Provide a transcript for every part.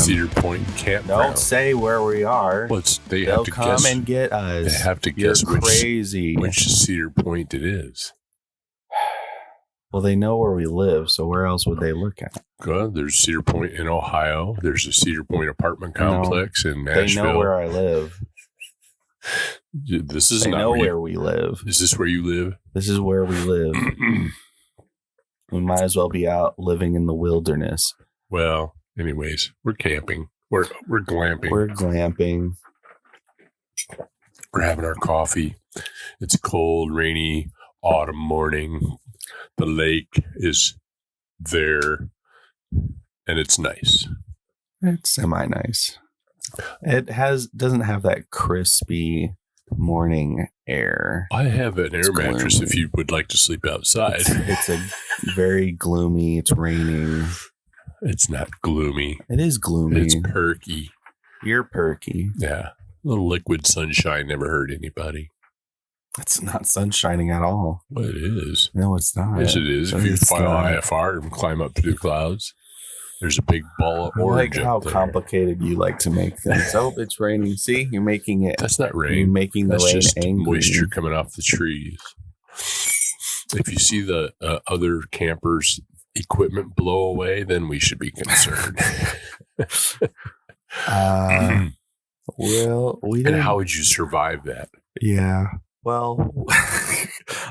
Cedar Point Campground. Don't say where we are. Well, They'll come and get us. They have to guess crazy. which Cedar Point it is. Well, they know where we live, so where else would they look at? Good. There's Cedar Point in Ohio. There's a Cedar Point apartment complex in Nashville. They know where I live. This is they not know where we live. Is this where you live? This is where we live. We might as well be out living in the wilderness. Well, anyways, we're camping. We're glamping. We're glamping. We're having our coffee. It's a cold, rainy autumn morning. The lake is there, and it's nice. It's semi-nice. It doesn't have that crispy morning air. I have an air mattress if you would like to sleep outside. It's a very gloomy. It's raining. It's not gloomy. It is gloomy. It's perky. You're perky. Yeah. A little liquid sunshine never hurt anybody. It's not sun shining at all. Well, it is. No, it's not. Yes, it is. If you file IFR and climb up through the clouds, there's a big ball of orange. I like how complicated you like to make things. Oh, it's raining. See, you're making it. That's not rain. You're making the rain just angry. Moisture coming off the trees. If you see the other campers' equipment blow away, then we should be concerned. Well, we didn't. And how would you survive that? Yeah. Well,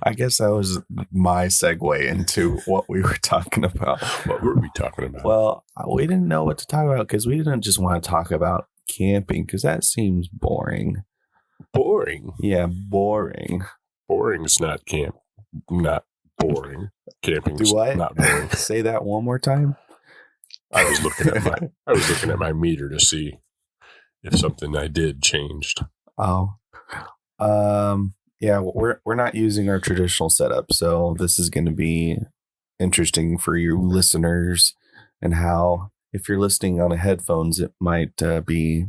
I guess that was my segue into what we were talking about. What were we talking about? Well, we didn't know what to talk about because we didn't just want to talk about camping because that seems boring. Boring? Yeah, boring. Boring is not camp. Not boring. Camping's not boring. Say that one more time. I was looking at my meter to see if something I did changed. Oh. Yeah, we're not using our traditional setup, so this is going to be interesting for you listeners and how if you're listening on a headphones, it might be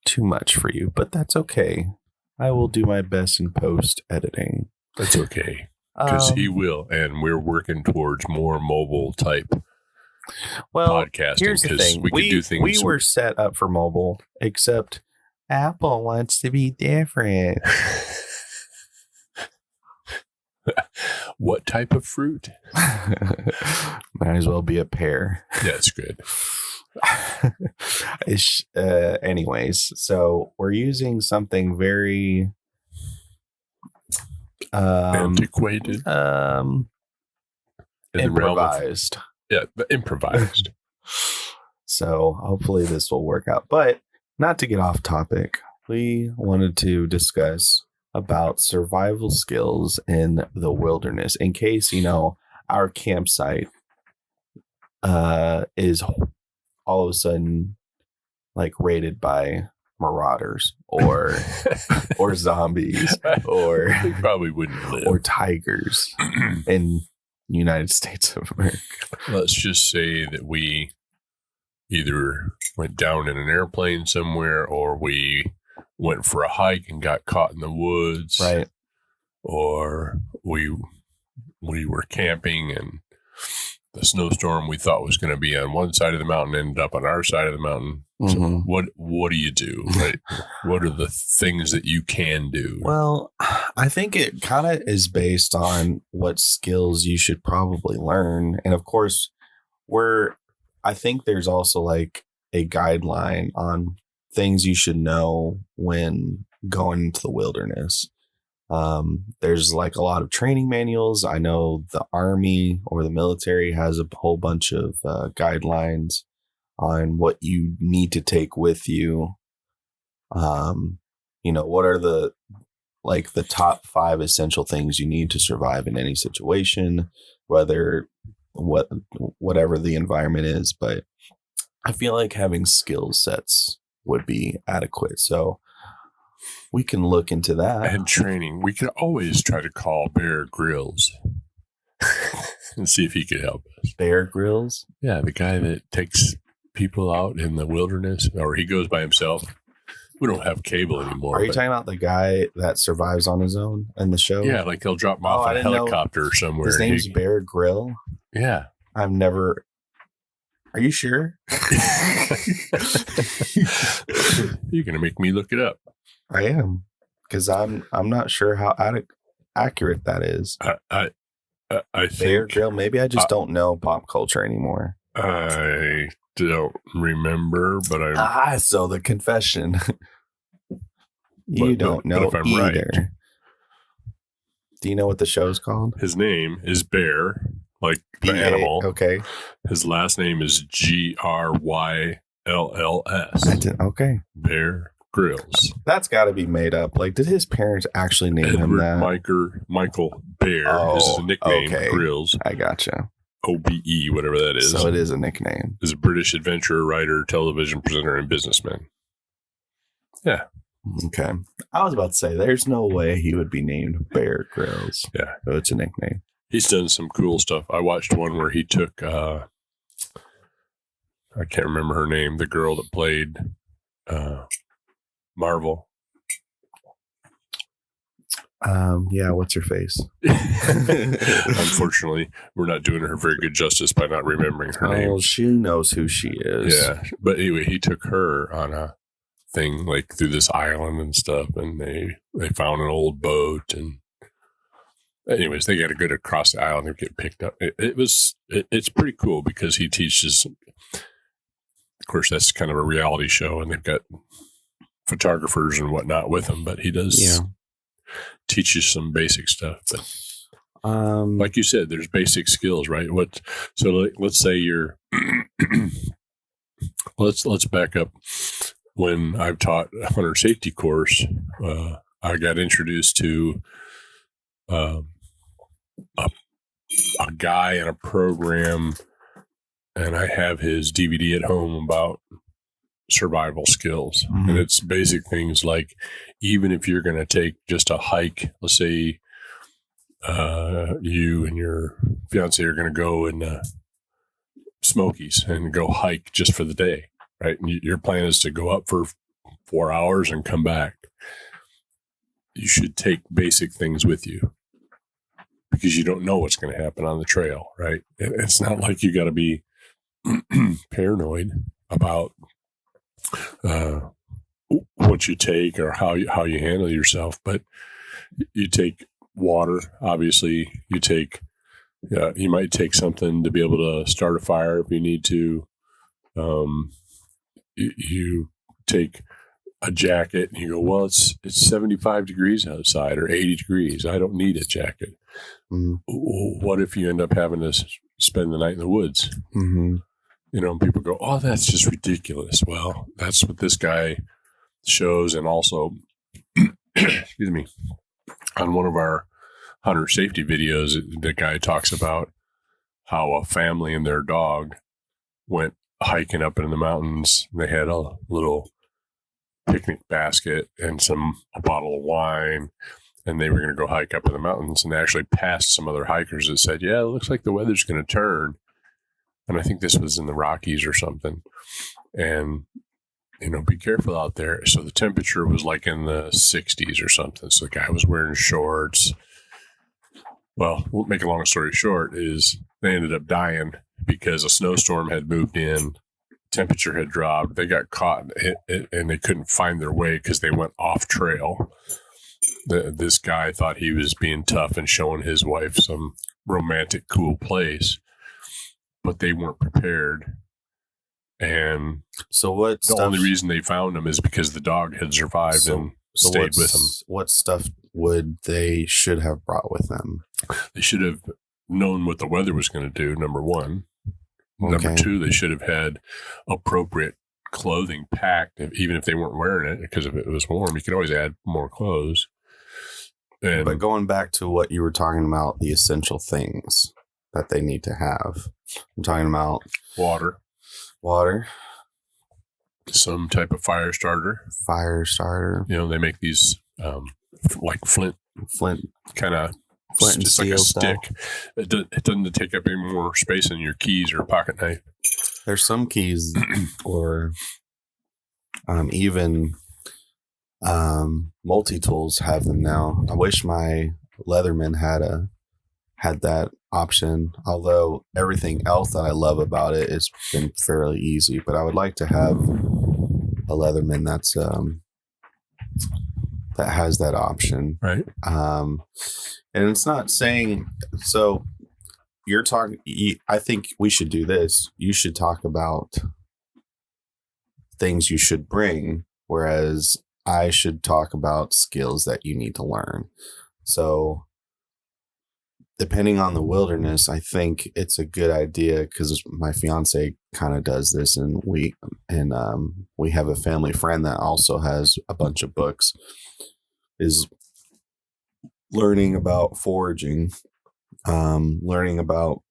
too much for you, but that's okay. I will do my best in post editing. That's okay, because he will, and we're working towards more mobile type podcasting. Here's the thing: we could do things. We were set up for mobile, except Apple wants to be different. What type of fruit? Might as well be a pear. Yeah, it's good. Anyways, so we're using something very antiquated, improvised. Improvised. So hopefully this will work out. But not to get off topic, we wanted to discuss about survival skills in the wilderness. In case, our campsite is all of a sudden like raided by marauders or zombies or we probably wouldn't live. Or tigers in United States of America. Let's just say that we either went down in an airplane somewhere, or we went for a hike and got caught in the woods, right? Or we were camping and the snowstorm we thought was going to be on one side of the mountain ended up on our side of the mountain. Mm-hmm. So what do you do? Right? What are the things that you can do? Well, I think it kind of is based on what skills you should probably learn. And of course, I think there's also like a guideline on things you should know when going into the wilderness. There's like a lot of training manuals. I know the Army or the military has a whole bunch of guidelines on what you need to take with you. What are the top 5 essential things you need to survive in any situation, whatever the environment is. But I feel like having skill sets would be adequate. So we can look into that. And training. We could always try to call Bear Grylls and see if he could help us. Bear Grylls? Yeah, the guy that takes people out in the wilderness, or he goes by himself. We don't have cable anymore. Are you talking about the guy that survives on his own in the show? Yeah, like they'll drop him off a helicopter somewhere. His name's Bear Grill? Yeah. I've never Are you sure? You're gonna make me look it up. I am, because I'm not sure how accurate that is. I Bear think Grill. Maybe I just don't know pop culture anymore. I don't remember, but so the confession. You don't know if I'm either. right. Do you know what the show's called? His name is Bear, like the animal. Okay. His last name is Grylls. Okay. Bear Grylls. That's got to be made up. Like, did his parents actually name him that? Michael Bear. This is a nickname. Okay. Grylls. I gotcha. OBE, whatever that is. So it is a nickname. Is a British adventurer, writer, television presenter, and businessman. Yeah. Okay. I was about to say, there's no way he would be named Bear Grylls. Yeah. So it's a nickname. He's done some cool stuff. I watched one where he took, I can't remember her name, the girl that played Marvel. Yeah, what's her face? Unfortunately, we're not doing her very good justice by not remembering her name. Oh, she knows who she is. Yeah. But anyway, he took her on a thing like through this island and stuff, and they found an old boat, and anyways, they got to go across the island and get picked up. It's pretty cool because he teaches. Of course, that's kind of a reality show, and they've got photographers and whatnot with them, but he does teach you some basic stuff. But like you said, there's basic skills, right? Let's say you're. let's back up. When I've taught a hunter safety course, I got introduced to a guy in a program, and I have his DVD at home about survival skills. Mm-hmm. And it's basic things like, even if you're going to take just a hike, let's say you and your fiance are going to go in the Smokies and go hike just for the day. Right. And your plan is to go up for 4 hours and come back. You should take basic things with you because you don't know what's going to happen on the trail. Right. It's not like you got to be paranoid about what you take or how you handle yourself. But you take water, obviously. You might take something to be able to start a fire if you need to. You take a jacket and you go, well, it's 75 degrees outside or 80 degrees. I don't need a jacket. Mm-hmm. What if you end up having to spend the night in the woods? Mm-hmm. People go, oh, that's just ridiculous. Well, that's what this guy shows. And also, excuse me, on one of our hunter safety videos, the guy talks about how a family and their dog went hiking up in the mountains. They had a little picnic basket and a bottle of wine, and they were going to go hike up in the mountains, and they actually passed some other hikers that said, yeah, it looks like the weather's going to turn. And I think this was in the Rockies or something. And, be careful out there. So the temperature was like in the 60s or something. So the guy was wearing shorts. Well, we'll make a long story short is they ended up dying because a snowstorm had moved in, temperature had dropped. They got caught and they couldn't find their way because they went off trail. This guy thought he was being tough and showing his wife some romantic, cool place, but they weren't prepared. And so only reason they found him is because the dog had survived and stayed with him. What stuff should have brought with them? They should have known what the weather was going to do, number one. Okay. Number two, they should have had appropriate clothing packed, even if they weren't wearing it, because if it was warm, you could always add more clothes. But going back to what you were talking about, the essential things that they need to have. I'm talking about water, some type of fire starter. They make these like flint kind of flint and like a steel stick. It doesn't take up any more space than your keys or a pocket knife. There's some keys or even multi-tools have them now. I wish my Leatherman had that option, although everything else that I love about it has been fairly easy. But I would like to have a Leatherman that has that option. Right. And it's not saying so. You're talking. I think we should do this. You should talk about things you should bring, whereas I should talk about skills that you need to learn. So, depending on the wilderness, I think it's a good idea because my fiance kind of does this, and we have a family friend that also has a bunch of books. Is learning about foraging, learning about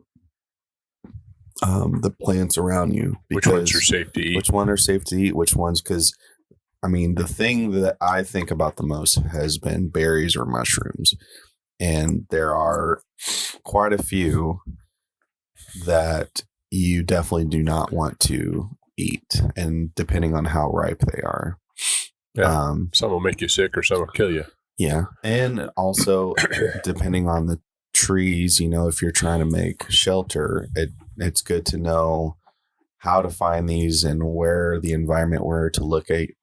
the plants around you. Which ones are safe to eat? Which ones are safe to eat? Which ones? Because, I mean, the thing that I think about the most has been berries or mushrooms. And there are quite a few that you definitely do not want to eat. And depending on how ripe they are. Yeah. Some will make you sick or some will kill you. Yeah. And also, depending on the trees, if you're trying to make shelter, it's good to know how to find these and where the environment where to locate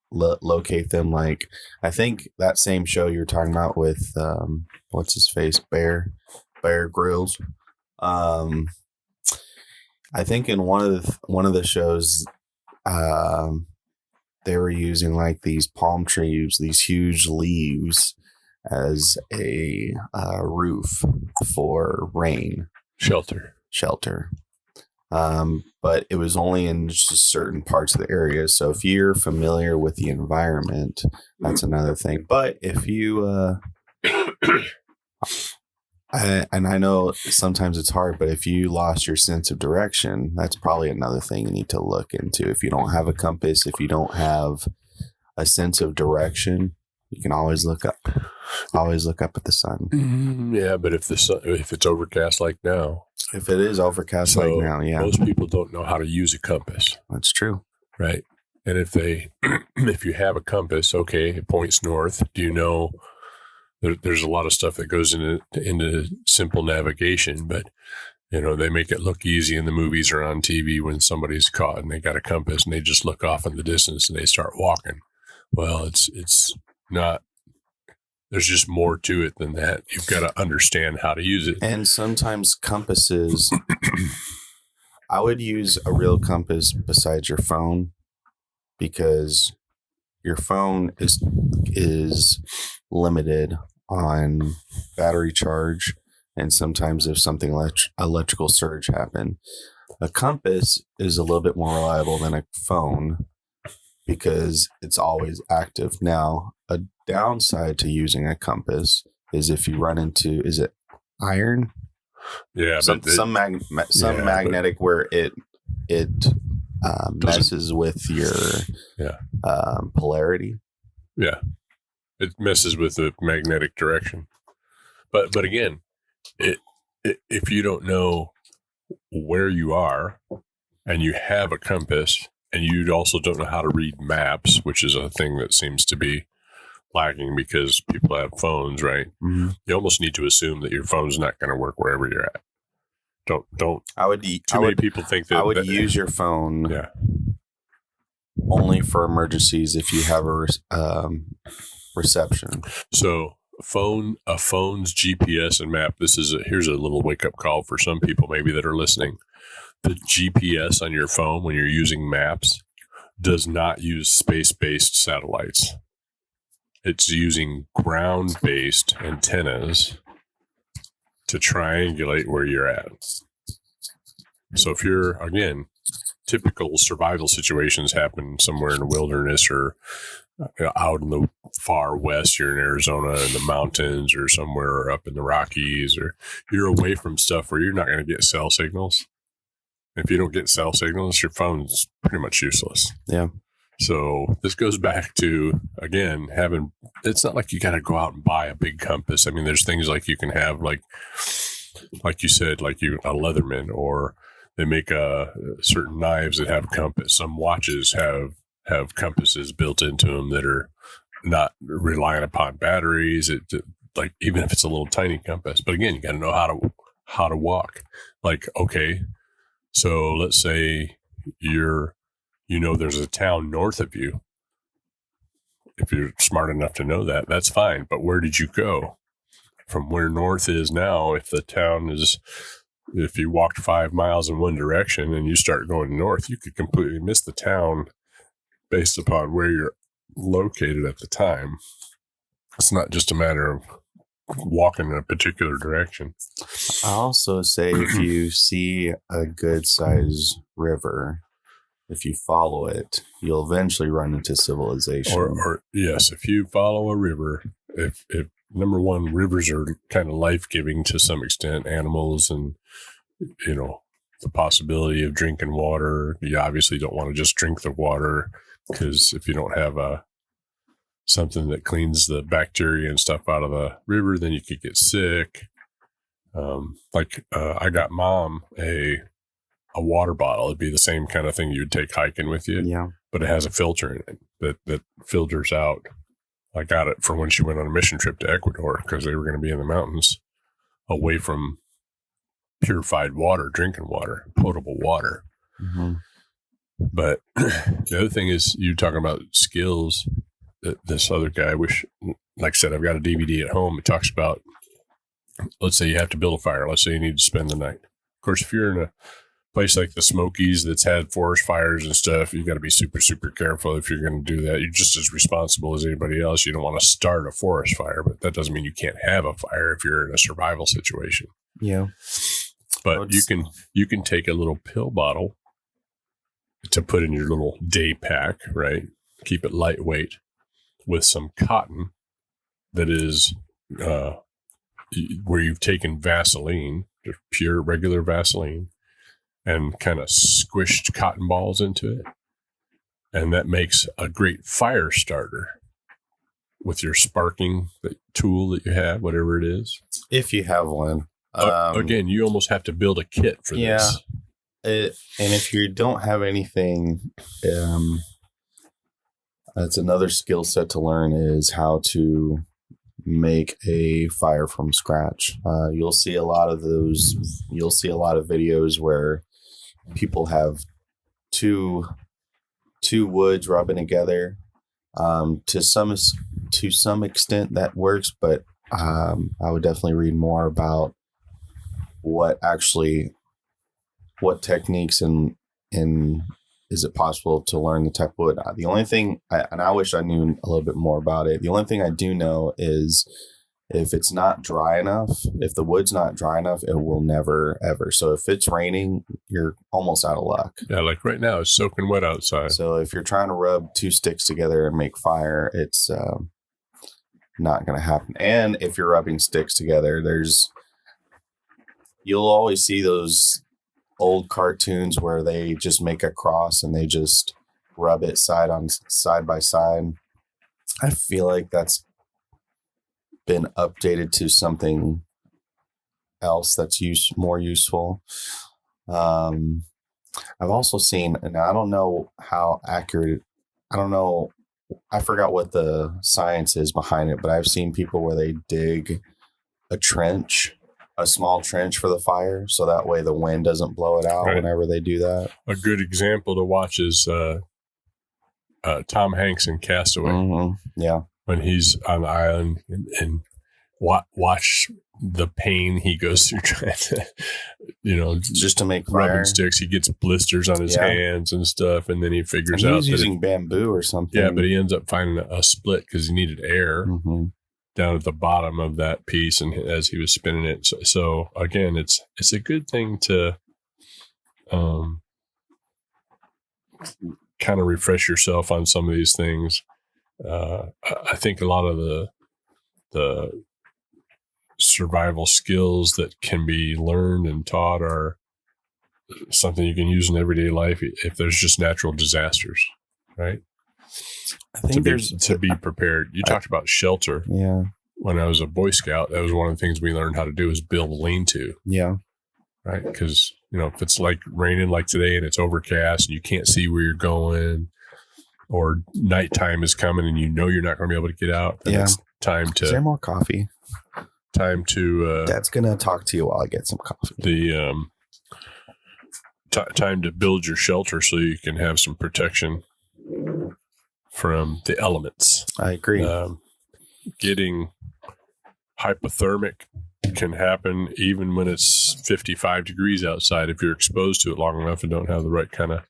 them. Like, I think that same show you're talking about with what's his face, Bear Grylls. I think in one of the shows, they were using like these palm trees, these huge leaves, as a roof for rain shelter. But it was only in just certain parts of the area. So if you're familiar with the environment, that's another thing. But if you, and I know sometimes it's hard, but if you lost your sense of direction, that's probably another thing you need to look into. If you don't have a compass, if you don't have a sense of direction, you can always look up. Always look up at the sun. Yeah, but if it's overcast like now. If it is overcast like now, yeah. Most people don't know how to use a compass. That's true. Right. And if you have a compass, okay, it points north. Do you know there's a lot of stuff that goes into simple navigation, but they make it look easy in the movies or on TV when somebody's caught and they got a compass and they just look off in the distance and they start walking. Well, it's not. There's just more to it than that. You've got to understand how to use it. And sometimes compasses, I would use a real compass besides your phone, because your phone is limited on battery charge. And sometimes if something electrical surge happen, a compass is a little bit more reliable than a phone because it's always active. Now, a downside to using a compass is if you run into, is it iron? Yeah, some magnetic where it messes with your polarity. Yeah, it messes with the magnetic direction. But again, if you don't know where you are and you have a compass and you also don't know how to read maps, which is a thing that seems to be lacking because people have phones, right? Mm-hmm. You almost need to assume that your phone's not going to work wherever you're at. Don't. Many people think that I would use your phone. Yeah. Only for emergencies if you have a reception. So a phone's GPS and map. Here's a little wake up call for some people maybe that are listening. The GPS on your phone when you're using maps does not use space-based satellites. It's using ground-based antennas to triangulate where you're at. So if you're, again, typical survival situations happen somewhere in the wilderness or out in the far west, you're in Arizona in the mountains or somewhere up in the Rockies, or you're away from stuff where you're not going to get cell signals. If you don't get cell signals, your phone's pretty much useless. Yeah. So this goes back to, again, it's not like you got to go out and buy a big compass. I mean, there's things like you can have, like you said, a Leatherman, or they make certain knives that have compass. Some watches have compasses built into them that are not relying upon batteries. Like even if it's a little tiny compass, but again, you got to know how to walk. Like, okay, so let's say there's a town north of you. If you're smart enough to know that, that's fine. But where did you go? From where north is now, if you walked 5 miles in one direction and you start going north, you could completely miss the town based upon where you're located at the time. It's not just a matter of walking in a particular direction. I also say if you see a good size river, if you follow it, you'll eventually run into civilization. Or yes, if you follow a river, if number one, rivers are kind of life-giving to some extent, animals and, the possibility of drinking water. You obviously don't want to just drink the water, because if you don't have something that cleans the bacteria and stuff out of the river, then you could get sick. I got Mom a water bottle. It'd be the same kind of thing you would take hiking with you. Yeah. But it has a filter in it that filters out. I got it for when she went on a mission trip to Ecuador, because they were going to be in the mountains away from purified water, drinking water, potable water. Mm-hmm. But the other thing is, you talking about skills. This other guy, like I said, I've got a DVD at home. It talks about, let's say you have to build a fire. Let's say you need to spend the night. Of course, if you're in a place like the Smokies that's had forest fires and stuff, you got to be super, super careful if you're going to do that. You're just as responsible as anybody else. You don't want to start a forest fire, but that doesn't mean you can't have a fire if you're in a survival situation. Yeah. But you can take a little pill bottle to put in your little day pack, right? Keep it lightweight, with some cotton that is where you've taken Vaseline, just pure regular Vaseline, and kind of squished cotton balls into it. And that makes a great fire starter with your sparking tool that you have, whatever it is. If you have one. Again, you almost have to build a kit for this. And if you don't have anything, that's another skill set to learn, is how to make a fire from scratch. You'll see a lot of those. You'll see a lot of videos where people have two woods rubbing together. To some extent that works, but I would definitely read more about what techniques and is it possible to learn the type of wood. The only thing, and I wish I knew a little bit more about it. The only thing I do know is if it's not dry enough, if the wood's not dry enough, it will never, ever. So if it's raining, you're almost out of luck. Yeah, like right now, it's soaking wet outside. So if you're trying to rub two sticks together and make fire, it's not going to happen. And if you're rubbing sticks together, you'll always see those old cartoons where they just make a cross and they just rub it side by side. I feel like that's been updated to something else that's more useful. I've also seen, and I don't know how accurate, I forgot what the science is behind it, but I've seen people where they dig a small trench for the fire, so that way the wind doesn't blow it out whenever they do that. A good example to watch is Tom Hanks in Castaway. Mm-hmm. Yeah. When he's on the island and watch the pain he goes through trying to, just to make fire. Rubbing sticks. He gets blisters on his hands and stuff, and then he figures out he's using bamboo or something. Yeah, but he ends up finding a split because he needed air down at the bottom of that piece, and as he was spinning it. So again, it's a good thing to kind of refresh yourself on some of these things. I think a lot of the survival skills that can be learned and taught are something you can use in everyday life if there's just natural disasters, right? I think to be prepared. You talked about shelter. Yeah. When I was a Boy Scout, that was one of the things we learned how to do is build a lean-to. Yeah. Right? Because, if it's like raining like today and it's overcast and you can't see where you're going, or nighttime is coming and you're not going to be able to get out, then it's time Is there more coffee? time to Dad's gonna talk to you while I get some coffee. The time to build your shelter so you can have some protection from the elements. I agree. Getting hypothermic can happen even when it's 55 degrees outside if you're exposed to it long enough and don't have the right kind of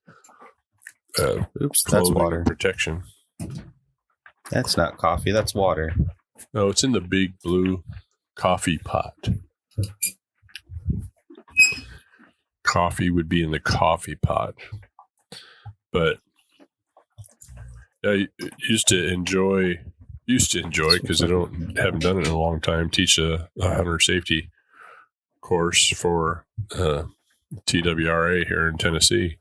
That's water. Protection. That's not coffee. That's water. No, it's in the big blue coffee pot. Coffee would be in the coffee pot. But I used to enjoy because I haven't done it in a long time. Teach a hunter safety course for TWRA here in Tennessee.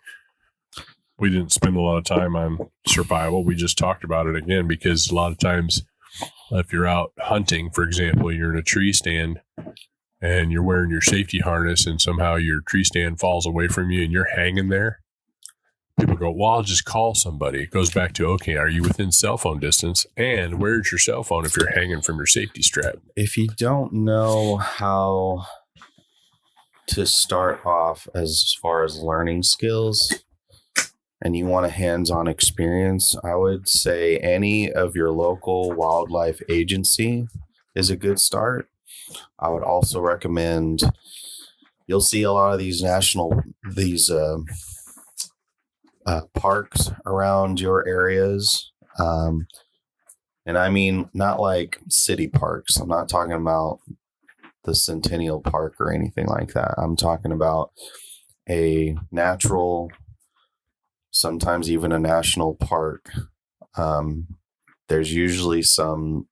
We didn't spend a lot of time on survival. We just talked about it again because a lot of times, if you're out hunting, for example, you're in a tree stand and you're wearing your safety harness, and somehow your tree stand falls away from you and you're hanging there. People go, well, I'll just call somebody. It goes back to, okay, are you within cell phone distance? And where's your cell phone if you're hanging from your safety strap? If you don't know how to start off as far as learning skills and you want a hands-on experience, I would say any of your local wildlife agency is a good start. I would also recommend, you'll see a lot of these parks around your areas. And I mean, not like city parks. I'm not talking about the Centennial Park or anything like that. I'm talking about a natural, sometimes even a national park. There's usually some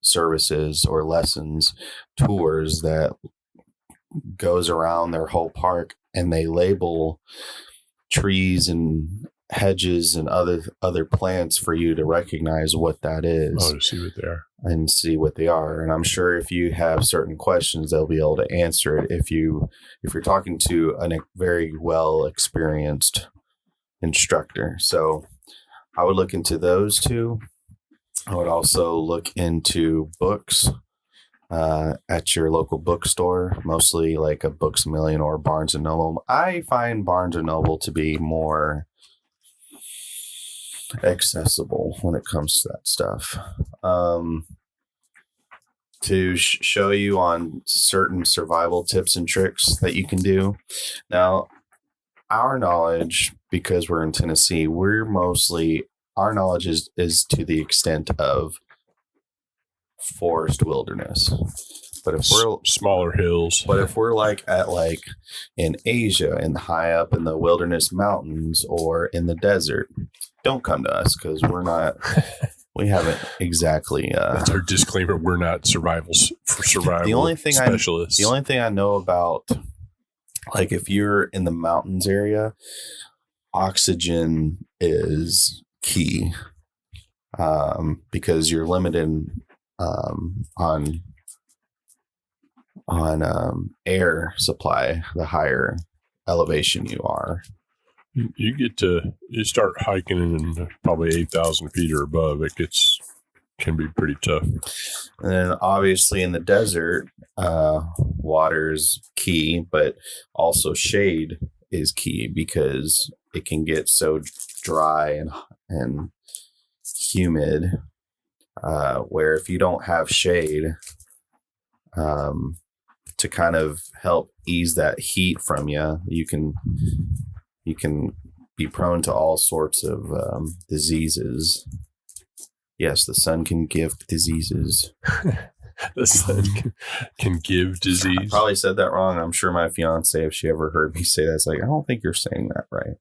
services or lessons, tours that goes around their whole park, and they label trees and hedges and other plants for you to recognize what that is. Oh, to see what they are. And see what they are. And I'm sure if you have certain questions, they'll be able to answer it if you're talking to a very well experienced instructor. So I would look into those two. I would also look into books at your local bookstore, mostly like a Books A Million or Barnes & Noble. I find Barnes & Noble to be more accessible when it comes to that stuff. To show you on certain survival tips and tricks that you can do. Now, our knowledge, because we're in Tennessee, our knowledge is to the extent of forest wilderness. But if we're smaller hills, but if we're in Asia and high up in the wilderness mountains or in the desert, don't come to us because we haven't exactly. That's our disclaimer. We're not survival specialists. The only thing I know about, like if you're in the mountains area, oxygen is key because you're limited on air supply the higher elevation you are. You start hiking in probably 8,000 feet or above, can be pretty tough. And then obviously in the desert, water's key, but also shade is key because it can get so dry and humid where if you don't have shade to kind of help ease that heat from you, you can be prone to all sorts of diseases. Yes, the sun can give diseases. The sun can give disease. I probably said that wrong. I'm sure my fiance, if she ever heard me say that, it's like, I don't think you're saying that right.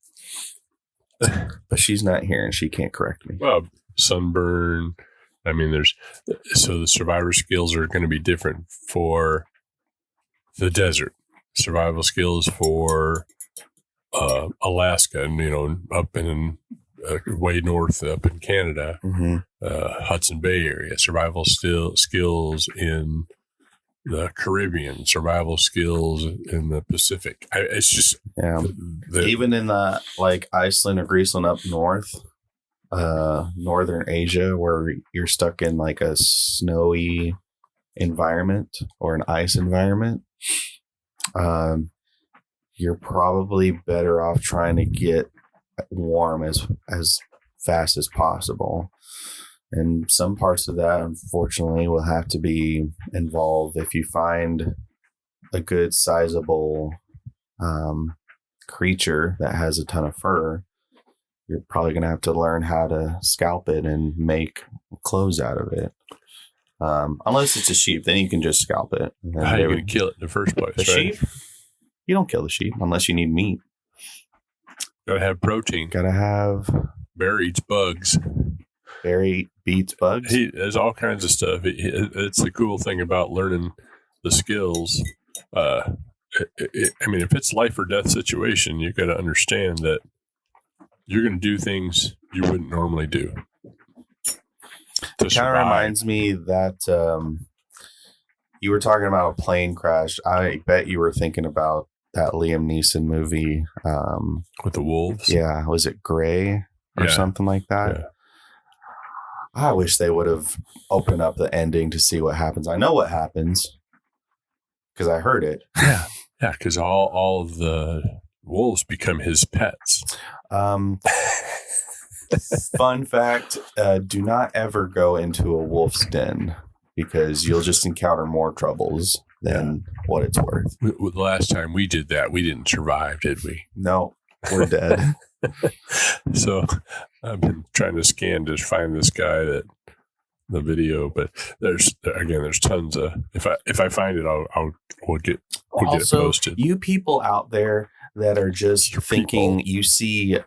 But she's not here and she can't correct me. Well, sunburn. I mean, so the survivor skills are going to be different for the desert. Survival skills for Alaska and, up in way north up in Canada, Hudson Bay area. Survival skills in the Caribbean. Survival skills in the Pacific. It's just even in Iceland or Greenland up north. Northern Asia, where you're stuck in like a snowy environment or an ice environment, you're probably better off trying to get warm as fast as possible. And some parts of that, unfortunately, will have to be involved if you find a good sizable creature that has a ton of fur. You're probably going to have to learn how to scalp it and make clothes out of it. Unless it's a sheep, then you can just scalp it. How are you going to kill it in the first place? The sheep? You don't kill the sheep unless you need meat. Gotta have protein. Gotta have. Bear eats bugs. Bear beats bugs. There's all kinds of stuff. It's the cool thing about learning the skills. I mean, if it's life or death situation, you got to understand that you're going to do things you wouldn't normally do. It kind of reminds me that you were talking about a plane crash. I bet you were thinking about that Liam Neeson movie. With the wolves? Yeah. Was it Gray or something like that? Yeah. I wish they would have opened up the ending to see what happens. I know what happens because I heard it. Yeah. Yeah, because all of the wolves become his pets. Fun fact, do not ever go into a wolf's den because you'll just encounter more troubles than what it's worth. The last time we did that, we didn't survive, did we? No, we're dead. So I've been trying to scan to find this guy the video, but there's tons of. If I find it, we'll get it posted. You people out there that are just thinking you see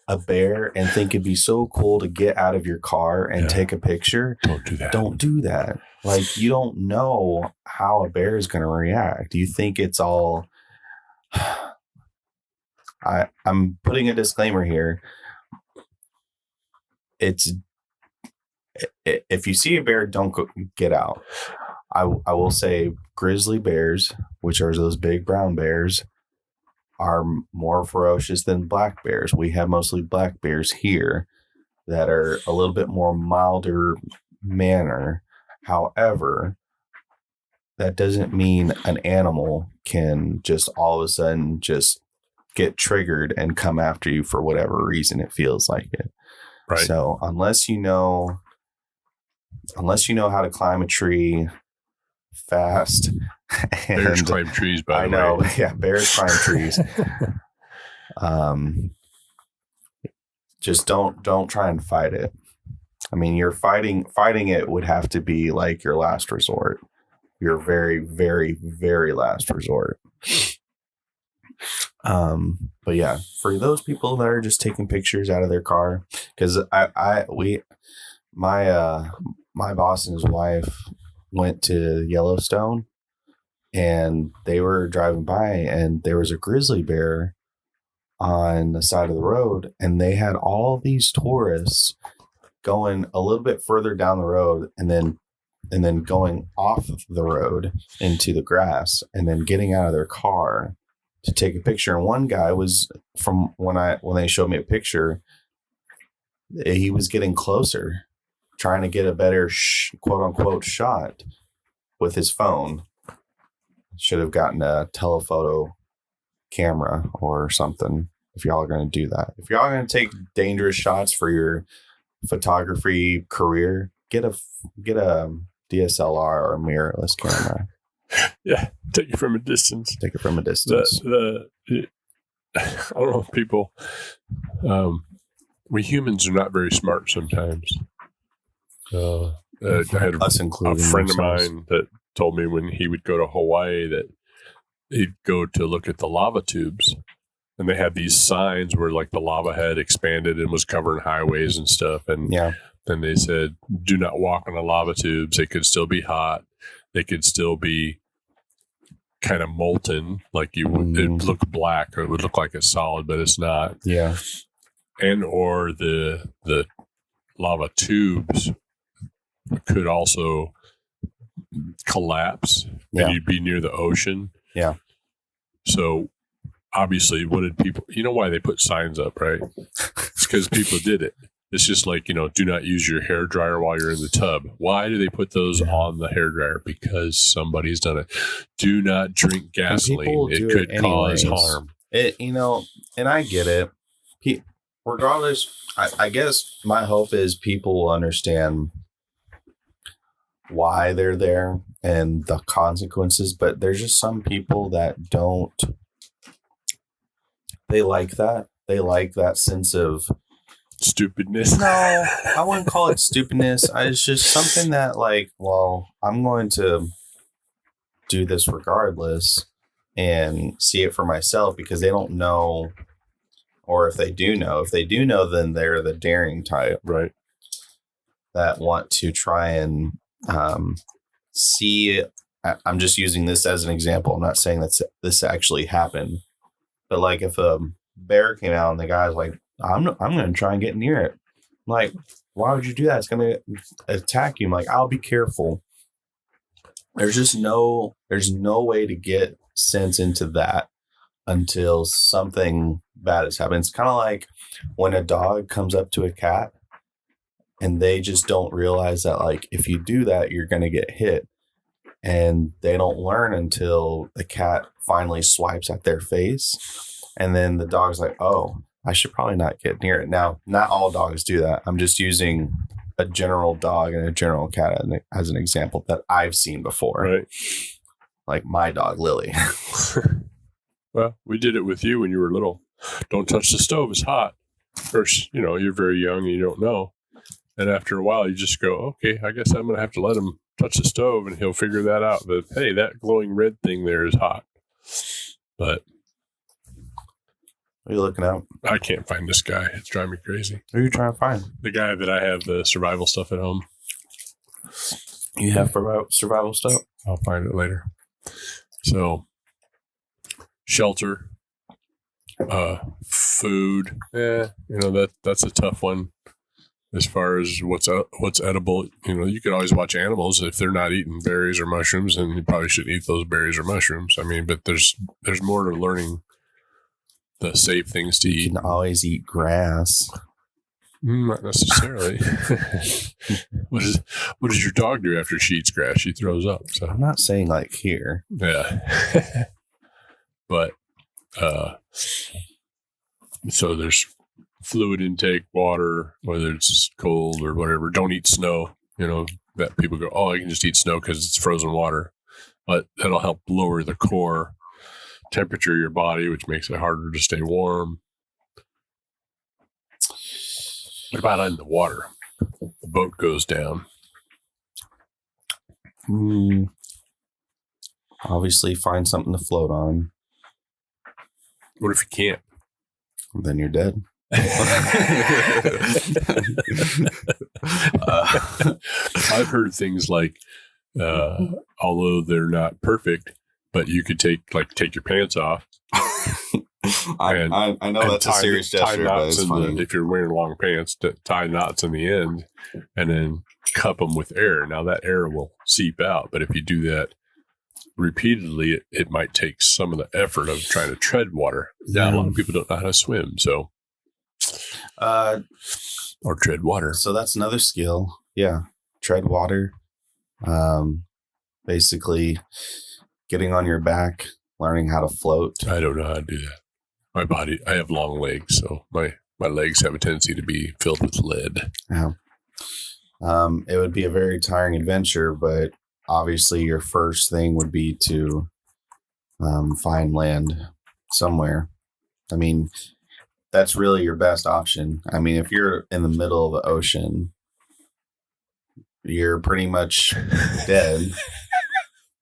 a bear and think it'd be so cool to get out of your car and take a picture. Don't do that. Don't do that. Like, you don't know how a bear is going to react. You think it's all. I'm putting a disclaimer here. If you see a bear, don't get out. I will say grizzly bears, which are those big brown bears, are more ferocious than black bears. We have mostly black bears here that are a little bit more milder manner. However, that doesn't mean an animal can just all of a sudden just get triggered and come after you for whatever reason it feels like it. Right. So unless you know how to climb a tree fast, bears climb trees. By the way, I know. Yeah, bears climb trees. Just don't try and fight it. I mean, you're fighting it would have to be like your last resort, your very, very, very last resort. But yeah, for those people that are just taking pictures out of their car, because my boss and his wife went to Yellowstone and they were driving by and there was a grizzly bear on the side of the road, and they had all these tourists going a little bit further down the road and then going off the road into the grass and then getting out of their car to take a picture. And one guy was, from when they showed me a picture, he was getting closer, trying to get a better quote unquote shot with his phone. Should have gotten a telephoto camera or something. If y'all are going to do that, if y'all are going to take dangerous shots for your photography career, get a DSLR or a mirrorless camera. Yeah, take it from a distance. Take it from a distance. I don't know, people. We humans are not very smart sometimes. I had a friend of mine that told me when he would go to Hawaii that he'd go to look at the lava tubes, and they had these signs where like the lava had expanded and was covering highways and stuff. And then they said, do not walk on the lava tubes. They could still be hot. They could still be kind of molten, like you would it'd look black, or it would look like it's solid, but it's not. Yeah. And or the lava tubes could also collapse and you'd be near the ocean. Yeah. So obviously, what did people, you know why they put signs up, right? Because people did it. It's just like, do not use your hair dryer while you're in the tub. Why do they put those on the hair dryer? Because somebody's done it. Do not drink gasoline. It could cause harm. And I get it. Regardless, I guess my hope is people will understand why they're there and the consequences, but there's just some people that don't. They like that. They like that sense of stupidness. No, I wouldn't call it stupidness. It's just something that, like, well, I'm going to do this regardless and see it for myself, because they don't know, or if they do know, then they're the daring type, right? That want to try and see. I'm just using this as an example. I'm not saying that this actually happened, but like if a bear came out and the guy's like, I'm going to try and get near it. I'm like, why would you do that? It's going to attack you. I'm like, I'll be careful. There's no way to get sense into that until something bad has happened. It's kind of like when a dog comes up to a cat and they just don't realize that, like, if you do that, you're going to get hit. And they don't learn until the cat finally swipes at their face. And then the dog's like, oh, I should probably not get near it. Now, not all dogs do that. I'm just using a general dog and a general cat as an example that I've seen before. Right. Like my dog, Lily. Well, we did it with you when you were little. Don't touch the stove. It's hot. First, you're very young and you don't know. And after a while, you just go, okay, I guess I'm going to have to let him touch the stove and he'll figure that out. But, hey, that glowing red thing there is hot. But what are you looking at? I can't find this guy. It's driving me crazy. Who are you trying to find? The guy that I have the survival stuff at home. You have survival stuff? I'll find it later. So, shelter, food. That's a tough one. As far as what's edible, you could always watch animals. If they're not eating berries or mushrooms, then you probably shouldn't eat those berries or mushrooms. I mean, but there's more to learning the safe things to eat. You can always eat grass. Not necessarily. What does your dog do after she eats grass? She throws up. So I'm not saying like here. Yeah. But so there's fluid intake, water, whether it's cold or whatever. Don't eat snow. That people go, oh, I can just eat snow because it's frozen water. But that'll help lower the core temperature of your body, which makes it harder to stay warm. What about in the water? The boat goes down. Obviously, find something to float on. What if you can't? Then you're dead. I've heard things like, although they're not perfect, but you could take your pants off. I know that's a serious gesture, but it's funny. If you're wearing long pants, to tie knots in the end and then cup them with air. Now that air will seep out, but if you do that repeatedly, it might take some of the effort of trying to tread water. Now, a lot of people don't know how to swim, so or tread water. So that's another skill. Yeah, tread water. Basically, getting on your back, learning how to float. I don't know how to do that. My body, I have long legs, so my legs have a tendency to be filled with lead. Yeah. It would be a very tiring adventure, but obviously your first thing would be to find land somewhere. I mean, that's really your best option. I mean, if you're in the middle of the ocean, you're pretty much dead.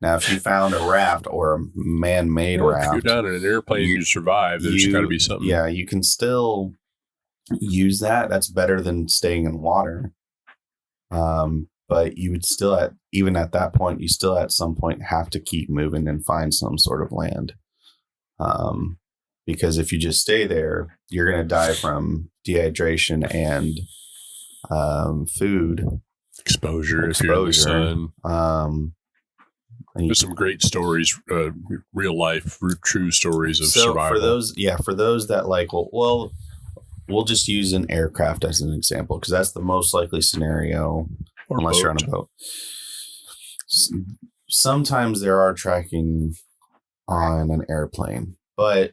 Now, if you found a raft or a man-made raft, if you're down in an airplane, you survive. There's got to be something. Yeah, you can still use that. That's better than staying in water. But you would still, even at that point, you still at some point have to keep moving and find some sort of land. Because if you just stay there, you're going to die from dehydration and food exposure. If you're in the sun. There's some great stories, real life, true stories of survival. For those that like, well, we'll just use an aircraft as an example because that's the most likely scenario, Or unless you're on a boat. Sometimes there are tracking on an airplane, but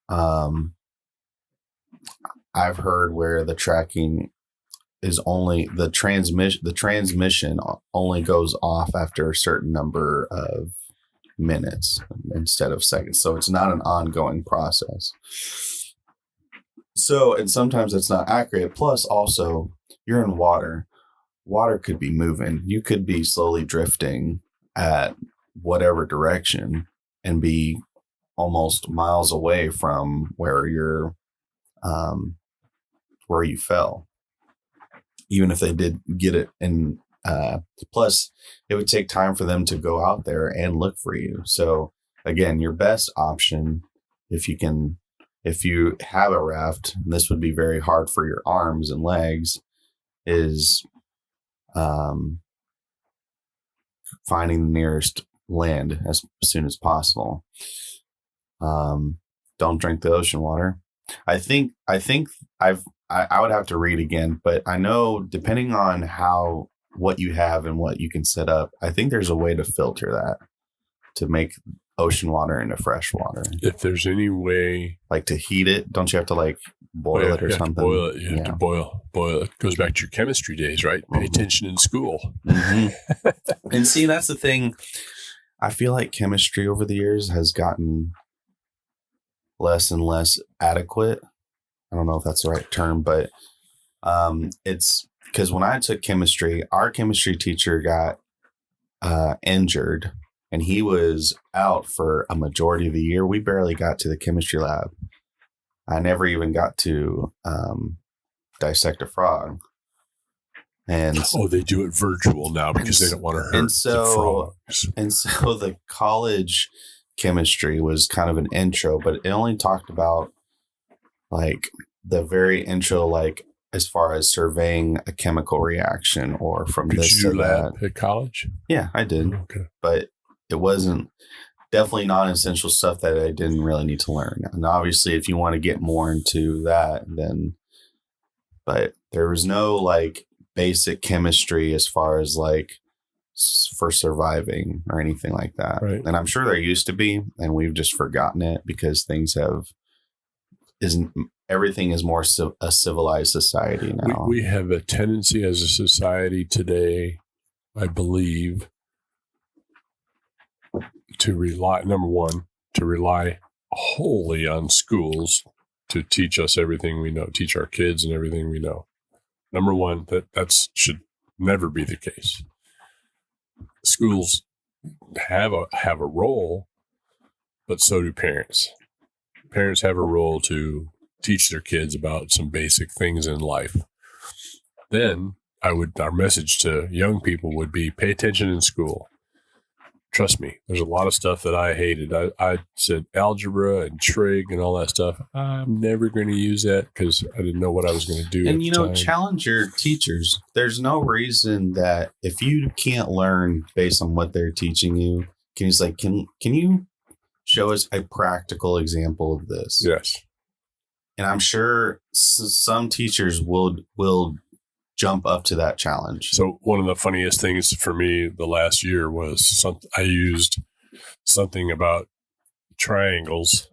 I've heard where the tracking is only the transmission only goes off after a certain number of minutes instead of seconds. So it's not an ongoing process. So, and sometimes it's not accurate. Plus, also, you're in water. Water could be moving. You could be slowly drifting at whatever direction and be almost miles away from where you're, where you fell. Even if they did get it. And plus, it would take time for them to go out there and look for you. So, again, your best option, if you have a raft, and this would be very hard for your arms and legs, is finding the nearest land as soon as possible. Don't drink the ocean water. I think I would have to read again, but I know depending on what you have and what you can set up, I think there's a way to filter that to make ocean water into fresh water. If there's any way, like to heat it, don't you have to like boil it or something? Boil it. You have to boil it. It goes back to your chemistry days, right? Pay attention in school. Mm-hmm. And see, that's the thing. I feel like chemistry over the years has gotten less and less adequate. I don't know if that's the right term, but it's because when I took chemistry, our chemistry teacher got injured and he was out for a majority of the year. We barely got to the chemistry lab. I never even got to dissect a frog. And they do it virtual now because they don't want to hurt the frogs. And so the college chemistry was kind of an intro, but it only talked about like the very intro, like as far as surveying a chemical reaction or from this to that. At college? Yeah, I did. Okay. But it wasn't definitely non-essential stuff that I didn't really need to learn. And obviously if you want to get more into that, then, but there was no like basic chemistry as far as like for surviving or anything like that. Right. And I'm sure there used to be, and we've just forgotten it because everything is more a civilized society now. We have a tendency as a society today, I believe, to rely wholly on schools to teach us everything we know, teach our kids and everything we know. Number one, that should never be the case. Schools have a role, but so do parents. Parents have a role to teach their kids about some basic things in life. Then our message to young people would be pay attention in school. Trust me, there's a lot of stuff that I hated. I said algebra and trig and all that stuff. I'm never going to use that because I didn't know what I was going to do. And, challenge your teachers. There's no reason that if you can't learn based on what they're teaching you, can you show us a practical example of this? Yes. And I'm sure some teachers will jump up to that challenge. So one of the funniest things for me the last year was I used something about triangles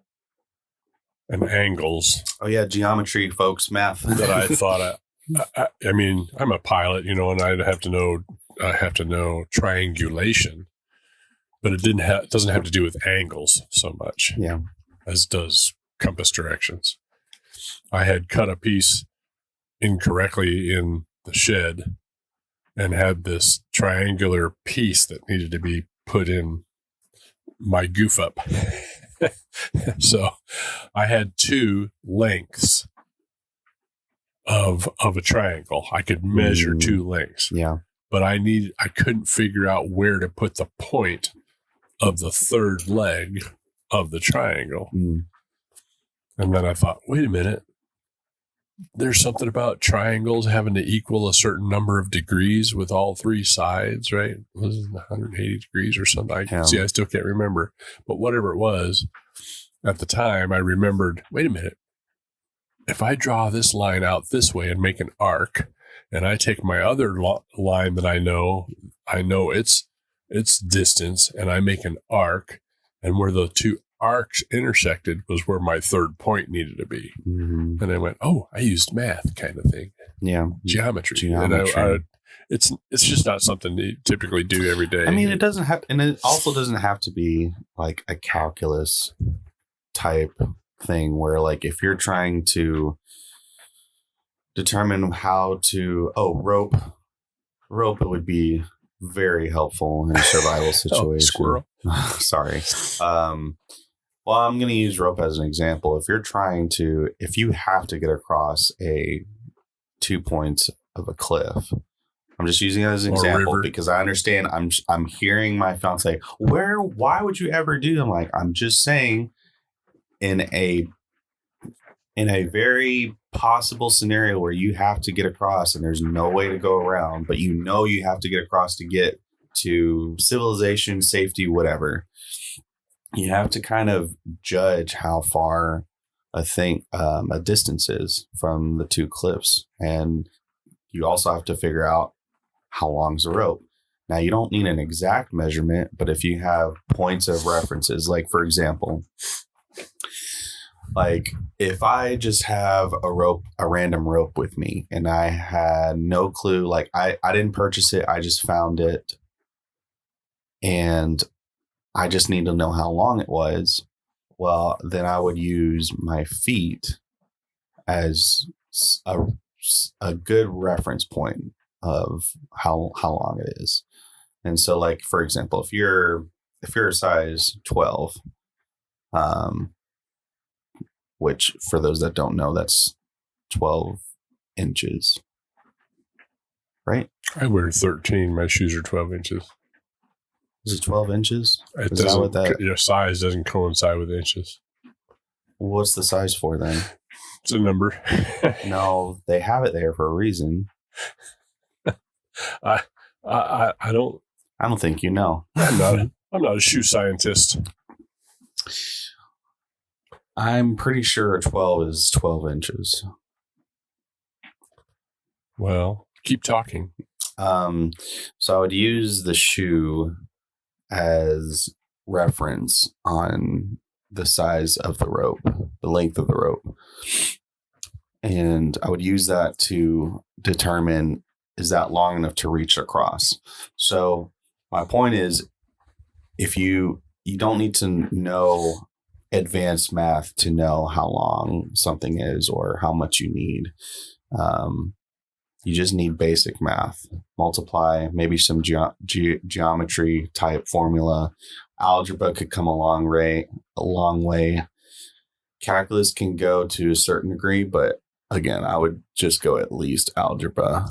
and angles. Oh yeah, geometry, folks, math. That I thought I mean, I'm a pilot, and I have to know triangulation, but it doesn't have to do with angles so much. Yeah. As does compass directions. I had cut a piece incorrectly in the shed and had this triangular piece that needed to be put in my goof up. So I had two lengths of a triangle. I could measure two lengths. Yeah. But I couldn't figure out where to put the point of the third leg of the triangle. Mm. And then I thought, wait a minute. There's something about triangles having to equal a certain number of degrees with all three sides, right? Was it 180 degrees or something? I still can't remember. But whatever it was, at the time, I remembered, wait a minute. if I draw this line out this way and make an arc, and I take my other line that I know its distance, and I make an arc, and where the two arcs intersected was where my third point needed to be. Mm-hmm. And I went, oh, I used math kind of thing. Yeah. Geometry. And it's just not something you typically do every day. I mean, it doesn't have, and it also doesn't have to be like a calculus type thing where, like, if you're trying to determine how to, rope, it would be very helpful in a survival situation. Squirrel. Sorry. Well, I'm going to use rope as an example. If you have to get across 2 points of a cliff, I'm just using it as an example because I understand I'm hearing my fiance, why would you ever do? I'm like, I'm just saying in a very possible scenario where you have to get across and there's no way to go around, but you have to get across to get to civilization, safety, whatever. You have to kind of judge how far a distance is from the two cliffs. And you also have to figure out how long is the rope. Now, you don't need an exact measurement, but if you have points of references, like, for example, like if I just have a random rope with me and I had no clue, like I didn't purchase it, I just found it and I just need to know how long it was. Well, then I would use my feet as a good reference point of how long it is. And so, like, for example, if you're a size 12, which for those that don't know, that's 12 inches, right? I wear 13. My shoes are 12 inches. Is it 12 inches? Your size doesn't coincide with inches. What's the size for then? It's a number. No, they have it there for a reason. I don't think you know. I'm not a shoe scientist. I'm pretty sure 12 is 12 inches. Well, keep talking. So I would use the shoe as reference on the size of the rope, the length of the rope. And I would use that to determine, is that long enough to reach across? So my point is, if you don't need to know advanced math to know how long something is or how much you need. You just need basic math. Multiply, maybe some geometry type formula. Algebra could come a long way. Calculus can go to a certain degree, but again, I would just go at least algebra.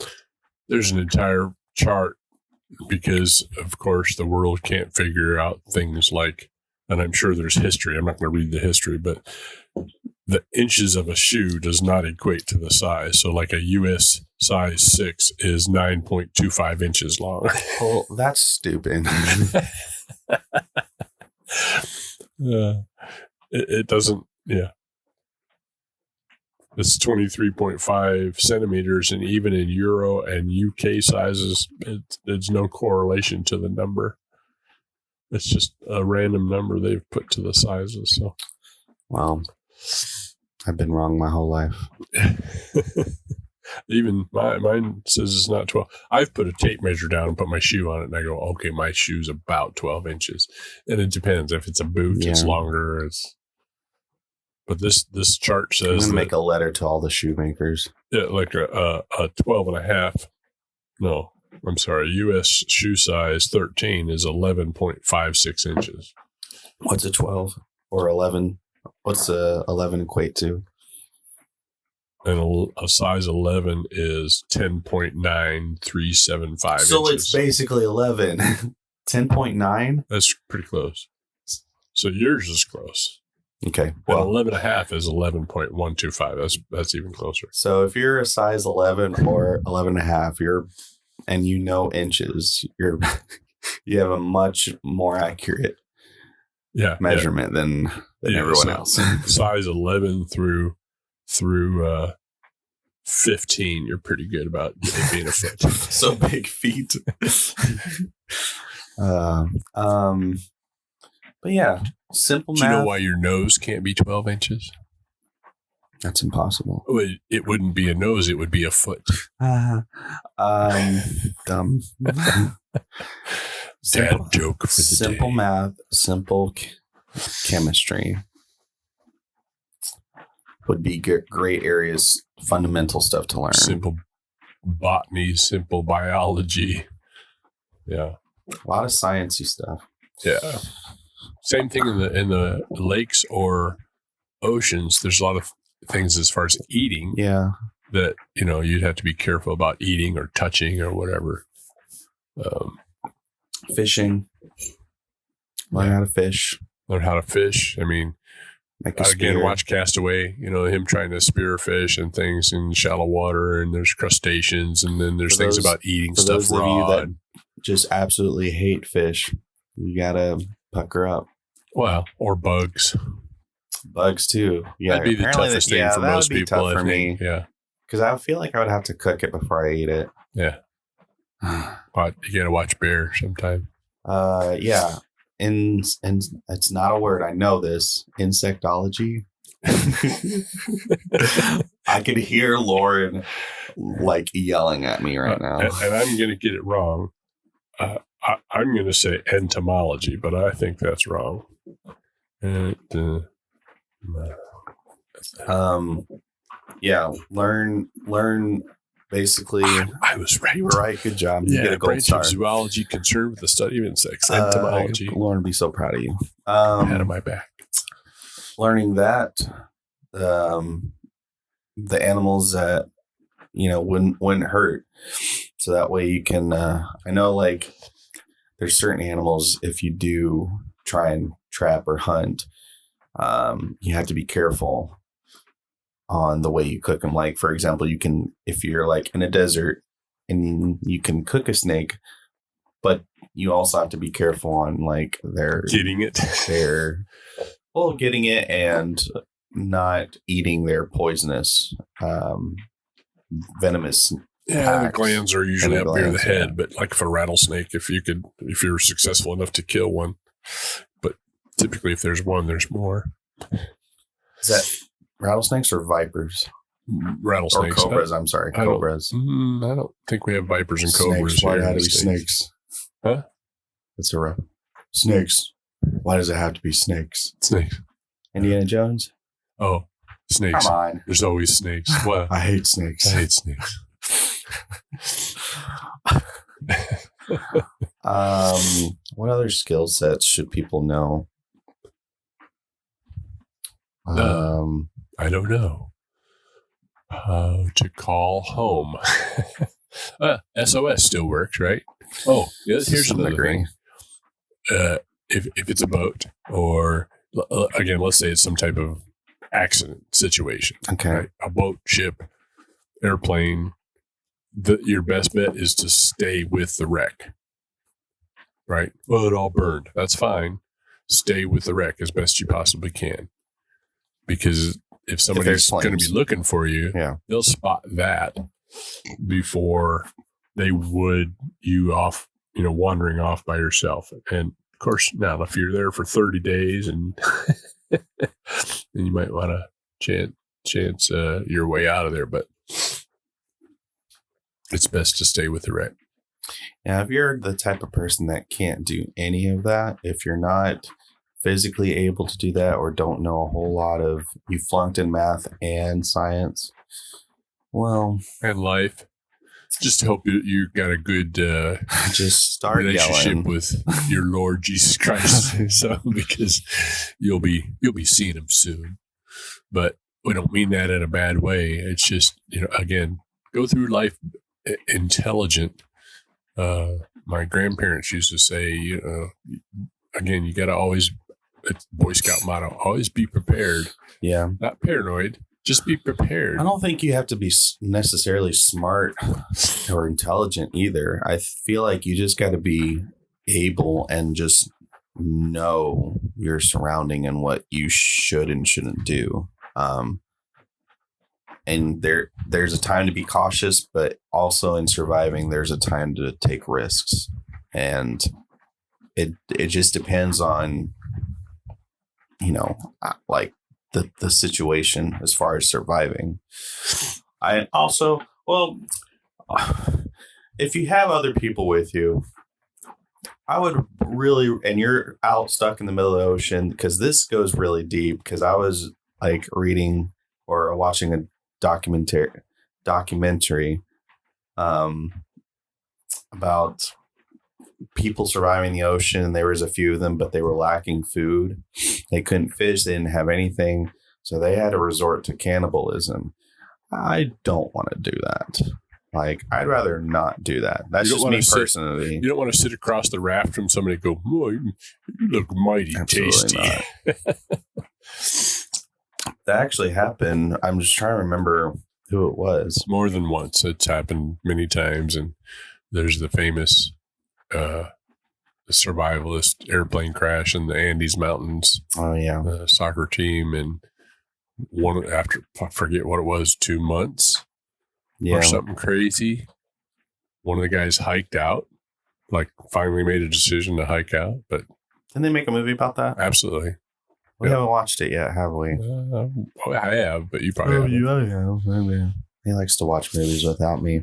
There's an entire chart because, of course, the world can't figure out things like, and I'm sure there's history. I'm not going to read the history, but the inches of a shoe does not equate to the size. So like a US size 6 is 9.25 inches long. Well, that's stupid. It doesn't, yeah. It's 23.5 centimeters, and even in Euro and UK sizes, there's no correlation to the number. It's just a random number they've put to the sizes. So, well, I've been wrong my whole life. Even mine says it's not 12. I've put a tape measure down and put my shoe on it, and I go, okay, my shoe's about 12 inches. And it depends. If it's a boot, it's longer. But this chart says, I'm going to make a letter to all the shoemakers. Yeah, like a 12 and a half. No, I'm sorry. U.S. shoe size 13 is 11.56 inches. What's a 12 or 11? What's a 11 equate to? And a size 11 is 10.9375 inches. So it's basically 11. 10.9? That's pretty close. So yours is close. Okay. Well, 11 and a half is 11.125. That's even closer. So if you're a size 11 or 11 and a half, and you know inches, you have a much more accurate measurement than everyone else. Size 11 through through 15, you're pretty good about it being a foot. So big feet. But yeah, simple Do math. you know why your nose can't be 12 inches? That's impossible. It wouldn't be a nose, it would be a foot. Dumb. Dad joke for the simple day. Math, simple chemistry would be great areas, fundamental stuff to learn. Simple botany, simple biology. Yeah. A lot of sciencey stuff. Yeah. Same thing in the lakes or oceans. There's a lot of things as far as eating. Yeah. That, you'd have to be careful about eating or touching or whatever. Fishing. Learn how to fish. Learn how to fish. I mean, again, watch Castaway, him trying to spear fish and things in shallow water, and there's crustaceans, and then there's things about eating stuff raw. For those of you that just absolutely hate fish, you gotta pucker up. Well, or bugs. Bugs too. Yeah, that'd be the toughest thing for most people. Tough for me. Yeah, because I feel like I would have to cook it before I eat it. Yeah, but you gotta watch bear sometime. Yeah, and it's not a word. I know this. Insectology. I could hear Lauren like yelling at me right now, and I'm gonna get it wrong. I'm gonna say entomology, but I think that's wrong. Yeah, learn basically. I was right. You were right. Good job. You get a gold star. Zoology concerned with the study of insects. Entomology. Lauren, be so proud of you. Pat on my back. Learning that the animals that wouldn't hurt, so that way you can. I know, like, there's certain animals, if you do try and trap or hunt, you have to be careful on the way you cook them. Like, for example, if you're like in a desert and you can cook a snake, but you also have to be careful on like getting it and not eating their poisonous, venomous. Yeah, the glands are usually up near the head, but like for a rattlesnake, if you're successful enough to kill one, but typically if there's one, there's more. Is that rattlesnakes or vipers? Rattlesnakes. Or cobras, I'm sorry. Cobras. I don't think we have vipers and cobras. Why do it have to be snakes? Huh? That's a rough. Snakes. Why does it have to be snakes? Snakes. Indiana Jones? Oh, snakes. Come on. There's always snakes. What? I hate snakes. What other skill sets should people know? I don't know. How to call home. SOS still works, right? Oh, yeah, here's another thing. If it's a boat, or again, let's say it's some type of accident situation. Okay. Right? A boat, ship, airplane. Your best bet is to stay with the wreck. Right? Well, it all burned. That's fine. Stay with the wreck as best you possibly can. Because if somebody's going to be looking for you, they'll spot that before they would you off, wandering off by yourself. And of course, now if you're there for 30 days and then you might want to chance your way out of there, but it's best to stay with the wreck. Now, if you're the type of person that can't do any of that, if you're not physically able to do that or don't know a whole lot of, you flunked in math and science, well, and life, just hope you got a good just start relationship yelling with your Lord Jesus Christ. So because you'll be seeing him soon, but we don't mean that in a bad way. It's just, again, go through life intelligent. My grandparents used to say, again, you got to always, it's Boy Scout motto, always be prepared. Yeah. Not paranoid, just be prepared. I don't think you have to be necessarily smart or intelligent either. I feel like you just got to be able and just know your surrounding and what you should and shouldn't do. and there's a time to be cautious, but also in surviving, there's a time to take risks, and it just depends on, like the situation as far as surviving. I also, well, if you have other people with you, I would really, and you're out stuck in the middle of the ocean, because this goes really deep, because I was like reading or watching a documentary about people surviving the ocean, and there was a few of them, but they were lacking food. They couldn't fish, they didn't have anything, so they had to resort to cannibalism. I don't want to do that. Like, I'd rather not do that. That's just me personally. You don't want to sit across the raft from somebody and go, "Oh, you look mighty tasty." That actually happened. I'm just trying to remember who it was. More than once. It's happened many times. And there's the famous survivalist airplane crash in the Andes Mountains. Oh, yeah. Soccer team. And after, I forget what it was, 2 months. Or something crazy. One of the guys hiked out, like finally made a decision to hike out. But didn't they make a movie about that? Absolutely. We haven't watched it yet, have we? I have, but you probably haven't. You have. Maybe. He likes to watch movies without me.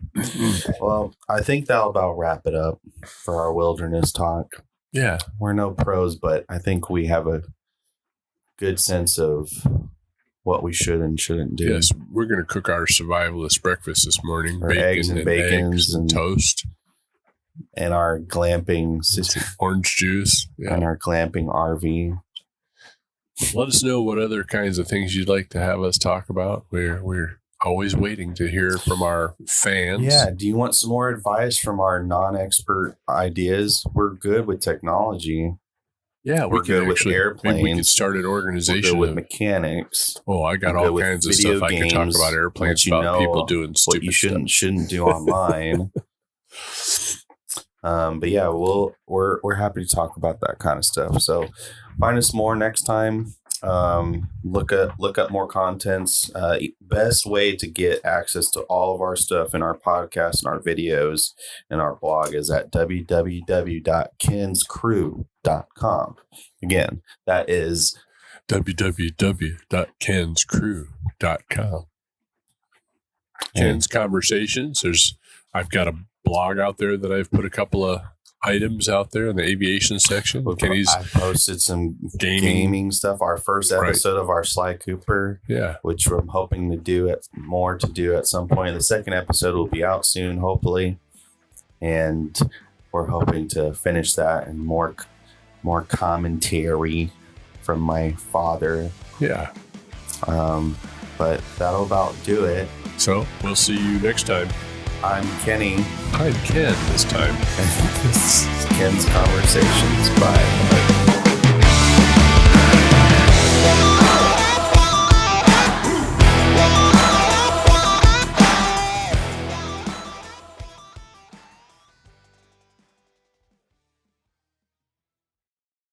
Well, I think that'll about wrap it up for our wilderness talk. Yeah. We're no pros, but I think we have a good sense of what we should and shouldn't do. Yes, we're going to cook our survivalist breakfast this morning. Our eggs and toast. And our glamping orange juice. Yeah. And our glamping RV. Let us know what other kinds of things you'd like to have us talk about. We're always waiting to hear from our fans. Yeah. Do you want some more advice from our non-expert ideas? We're good with technology. Yeah, we're good with airplanes. We could start an organization with mechanics. Oh, I got all kinds of stuff I could talk about airplanes, about people doing stupid what you shouldn't do online. But yeah, we're happy to talk about that kind of stuff. So find us more next time. Look up more contents. Best way to get access to all of our stuff in our podcast and our videos and our blog is at www.kenscrew.com. Again, that is www.kenscrew.com. Ken's Conversations. I've got a blog out there that I've put a couple of items out there in the aviation section. I posted some gaming stuff. Our first episode of our Sly Cooper, which we're hoping to do at some point. The second episode will be out soon, hopefully, and we're hoping to finish that and more commentary from my father. Yeah. But that'll about do it. So we'll see you next time. I'm Kenny. I'm Ken this time. This is Ken's Conversations. Bye.